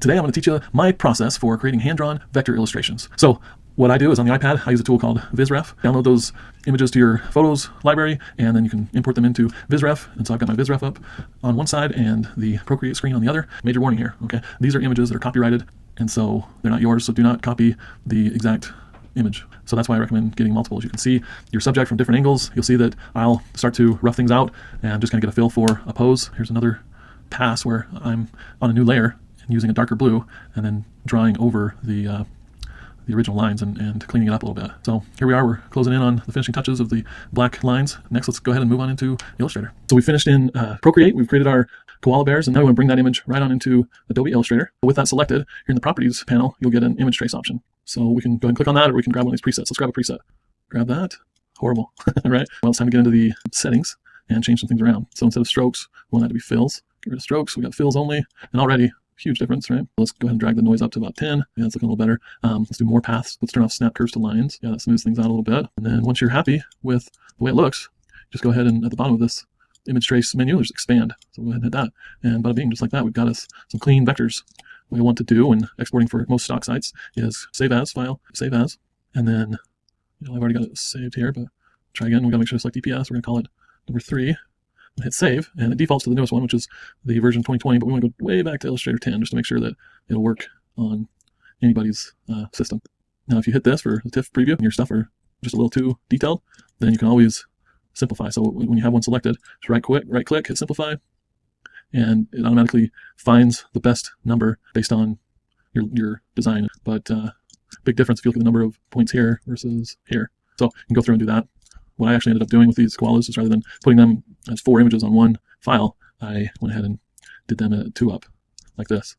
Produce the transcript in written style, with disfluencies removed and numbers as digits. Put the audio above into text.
Today I'm going to teach you my process for creating hand-drawn vector illustrations. So what I do is on the iPad, I use a tool called VizRef. Download those images to your Photos library, and then you can import them into VizRef. And so I've got my VizRef up on one side and the Procreate screen on the other. Major warning here, okay? These are images that are copyrighted, and so they're not yours, so do not copy the exact image. So that's why I recommend getting multiples. You can see your subject from different angles. You'll see that I'll start to rough things out and just kind of get a feel for a pose. Here's another pass where I'm on a new layer and using a darker blue and then drawing over the original lines and cleaning it up a little bit. So here we are, we're closing in on the finishing touches of the black lines. Next, let's go ahead and move on into Illustrator. So we finished in Procreate, we've created our koala bears, and now we want to bring that image right on into Adobe Illustrator. With that selected, here in the Properties panel, you'll get an image trace option. So we can go ahead and click on that, or we can grab one of these presets. Let's grab a preset. Grab that. Horrible, right? Well, it's time to get into the settings and change some things around. So instead of strokes, we want that to be fills. Get rid of strokes, we got fills only, and already huge difference, right? Let's go ahead and drag the noise up to about 10. Yeah, it's looking a little better. Let's do more paths. Let's turn off snap curves to lines. Yeah, that smooths things out a little bit. And then once you're happy with the way it looks, just go ahead and at the bottom of this image trace menu, there's expand. So go ahead and hit that. And bada bing, just like that, we've got us some clean vectors. What we want to do when exporting for most stock sites is save as file, save as, and then, I've already got it saved here, but try again. We gotta make sure it's like DPS. We're gonna call it number 3. And hit save, and it defaults to the newest one, which is the version 2020, but we want to go way back to Illustrator 10 just to make sure that it'll work on anybody's system. Now, if you hit this for the TIFF preview and your stuff are just a little too detailed, then you can always simplify. So when you have one selected, just right click, hit simplify, and it automatically finds the best number based on your design. But big difference if you look at the number of points here versus here. So you can go through and do that. What I actually ended up doing with these koalas is rather than putting them as 4 images on one file, I went ahead and did them at 2 up like this.